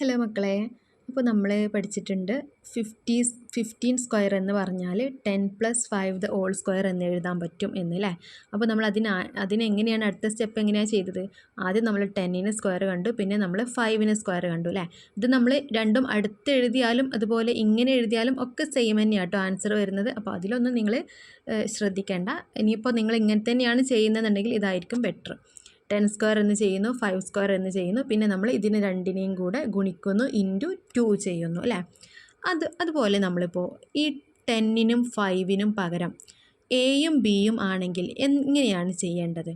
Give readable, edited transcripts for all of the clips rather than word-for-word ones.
Hello മക്കളെ, അപ്പോൾ നമ്മൾ പഠിച്ചിട്ടുണ്ട് 15 സ്ക്വയർ എന്ന് പറഞ്ഞാൽ 10 + 5 ദ ഹോൾ സ്ക്വയർ എന്ന് എഴുതാൻ പറ്റും എന്നല്ലേ. അപ്പോൾ നമ്മൾ അതിനെങ്ങനെയാണ് അടുത്ത സ്റ്റെപ്പ് എങ്ങനെയാണ് ചെയ്തത്? ആദ്യം നമ്മൾ 10ന് സ്ക്വയർ കണ്ടു, പിന്നെ നമ്മൾ 5ന് സ്ക്വയർ കണ്ടു അല്ലേ. ഇത് നമ്മൾ രണ്ടും അടുത്ത് എഴുതിയാലും അതുപോലെ ഇങ്ങനെ എഴുതിയാലും ഒക്കെ സെയിം തന്നെയാണ് കേട്ടോ ആൻസർ വരുന്നത്. അപ്പോൾ അതിലൊന്നും നിങ്ങൾ ശ്രദ്ധിക്കേണ്ട. ഇനിയിപ്പോൾ നിങ്ങൾ ഇങ്ങനെ തന്നെയാണ് ചെയ്യുന്നതെന്നുണ്ടെങ്കിൽ ഇതായിരിക്കും ബെറ്റർ. 10 സ്ക്വയർ എന്ന് ചെയ്യുന്നു, 5 സ്ക്വയർ എന്ന് ചെയ്യുന്നു, പിന്നെ നമ്മൾ ഇതിന് രണ്ടിനെയും കൂടെ ഗുണിക്കുന്നു, ഇൻറ്റു 2 ചെയ്യുന്നു അല്ലേ. അതുപോലെ നമ്മളിപ്പോൾ ഈ 10നും 5നും പകരം എയും ബിയും ആണെങ്കിൽ എങ്ങനെയാണ് ചെയ്യേണ്ടത്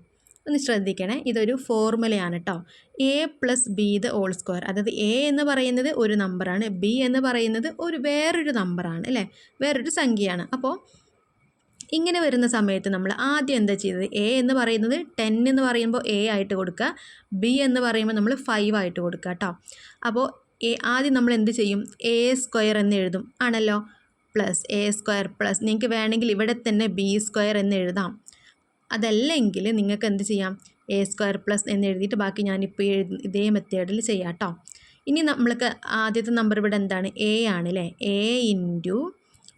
ഒന്ന് ശ്രദ്ധിക്കണേ. ഇതൊരു ഫോർമുലയാണ് കേട്ടോ. A plus B the whole square, അതായത് എ എന്ന് പറയുന്നത് ഒരു നമ്പറാണ്, ബി എന്ന് പറയുന്നത് വേറൊരു നമ്പറാണ് അല്ലേ, വേറൊരു സംഖ്യയാണ്. അപ്പോൾ ഇങ്ങനെ വരുന്ന സമയത്ത് നമ്മൾ ആദ്യം എന്താ ചെയ്തത്? എ എന്ന് പറയുന്നത് 10 എന്ന് പറയുമ്പോൾ എ ആയിട്ട് കൊടുക്കുക, ബി എന്ന് പറയുമ്പോൾ നമ്മൾ 5 ആയിട്ട് കൊടുക്കുക കേട്ടോ. അപ്പോൾ ആദ്യം നമ്മൾ എന്ത് ചെയ്യും? എ സ്ക്വയർ എന്ന് എഴുതും ആണല്ലോ, പ്ലസ് എ സ്ക്വയർ പ്ലസ്, നിങ്ങൾക്ക് വേണമെങ്കിൽ ഇവിടെ തന്നെ ബി സ്ക്വയർ എന്ന് എഴുതാം. അതല്ലെങ്കിൽ നിങ്ങൾക്ക് എന്ത് ചെയ്യാം? എ സ്ക്വയർ പ്ലസ് എന്ന് എഴുതിയിട്ട് ബാക്കി ഞാനിപ്പോൾ ഇതേ മെത്തേഡിൽ ചെയ്യാം കേട്ടോ. ഇനി നമ്മൾക്ക് ആദ്യത്തെ നമ്പർ ഇവിടെ എന്താണ്? എ ആണ് അല്ലേ. എ ഇൻറ്റു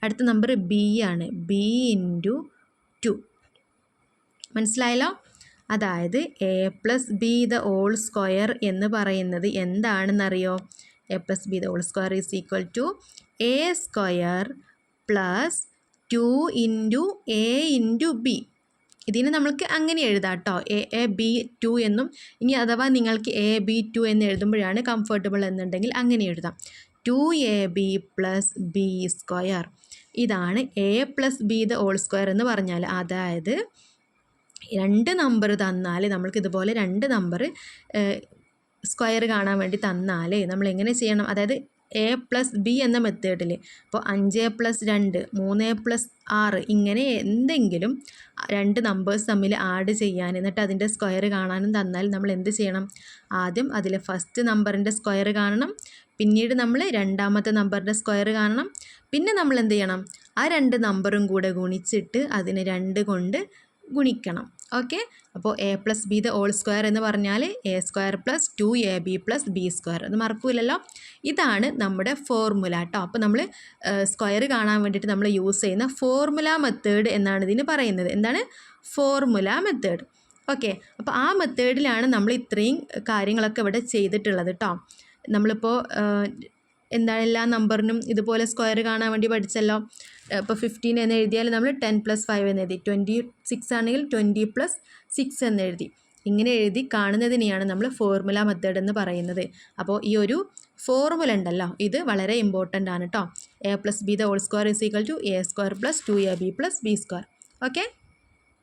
അടുത്ത നമ്പർ ബി ആണ്, ബി ഇൻറ്റു 2. മനസ്സിലായല്ലോ? അതായത് a plus B the whole square എന്ന് പറയുന്നത് എന്താണെന്നറിയോ? A plus B the whole square is equal to a square plus 2 into a into b. ഇതിന് നമ്മൾക്ക് അങ്ങനെ എഴുതാം കേട്ടോ, എ ബി 2 എന്നും. ഇനി അഥവാ നിങ്ങൾക്ക് എ ബി 2 എന്ന് എഴുതുമ്പോഴാണ് കംഫർട്ടബിൾ എന്നുണ്ടെങ്കിൽ അങ്ങനെ എഴുതാം. 2ab plus B square. ഇതാണ് A plus B the whole square എന്ന് പറഞ്ഞാൽ. അതായത് രണ്ട് നമ്പർ തന്നാൽ നമ്മൾക്ക് ഇതുപോലെ രണ്ട് നമ്പർ സ്ക്വയർ കാണാൻ വേണ്ടി തന്നാൽ നമ്മൾ എങ്ങനെ ചെയ്യണം? അതായത് എ പ്ലസ് ബി എന്ന മെത്തേഡിൽ ഇപ്പോൾ 5 + 2, 3 + 6 ഇങ്ങനെ എന്തെങ്കിലും രണ്ട് നമ്പേഴ്സ് തമ്മിൽ ആഡ് ചെയ്യാൻ, എന്നിട്ട് അതിൻ്റെ സ്ക്വയർ കാണാനും തന്നാൽ നമ്മൾ എന്ത് ചെയ്യണം? ആദ്യം അതിലെ ഫസ്റ്റ് നമ്പറിൻ്റെ സ്ക്വയർ കാണണം, പിന്നീട് നമ്മൾ രണ്ടാമത്തെ നമ്പറിൻ്റെ സ്ക്വയർ കാണണം, പിന്നെ നമ്മൾ എന്ത് ചെയ്യണം? ആ രണ്ട് നമ്പറും കൂടെ ഗുണിച്ചിട്ട് അതിനെ 2 കൊണ്ട് ഗുണിക്കണം. ഓക്കെ, അപ്പോൾ a plus B the whole square എന്ന് പറഞ്ഞാൽ a square plus 2ab plus B square. അത് മറക്കൂലല്ലോ. ഇതാണ് നമ്മുടെ ഫോർമുല കേട്ടോ. അപ്പോൾ നമ്മൾ സ്ക്വയർ കാണാൻ വേണ്ടിയിട്ട് നമ്മൾ യൂസ് ചെയ്യുന്ന ഫോർമുല മെത്തേഡ് എന്നാണ് ഇതിന് പറയുന്നത്. എന്താണ്? Formula method. ഓക്കെ, അപ്പോൾ ആ മെത്തേഡിലാണ് നമ്മൾ ഇത്രയും കാര്യങ്ങളൊക്കെ ഇവിടെ ചെയ്തിട്ടുള്ളത് കേട്ടോ. നമ്മളിപ്പോൾ എന്താണ് എല്ലാ നമ്പറിനും ഇതുപോലെ സ്ക്വയർ കാണാൻ വേണ്ടി പഠിച്ചല്ലോ. ഇപ്പോൾ 15 എന്ന് എഴുതിയാൽ നമ്മൾ 10 + 5 എന്ന് എഴുതി, 26 ആണെങ്കിൽ 20 + 6 എന്ന് എഴുതി. ഇങ്ങനെ എഴുതി കാണുന്നതിനെയാണ് നമ്മൾ ഫോർമുല മെത്തേഡ് എന്ന് പറയുന്നത്. അപ്പോൾ ഈ ഒരു ഫോർമുല ഉണ്ടല്ലോ, ഇത് വളരെ ഇമ്പോർട്ടൻ്റ് ആണ് കേട്ടോ. A plus B the whole square is equal to a square plus 2ab plus B square. Okay.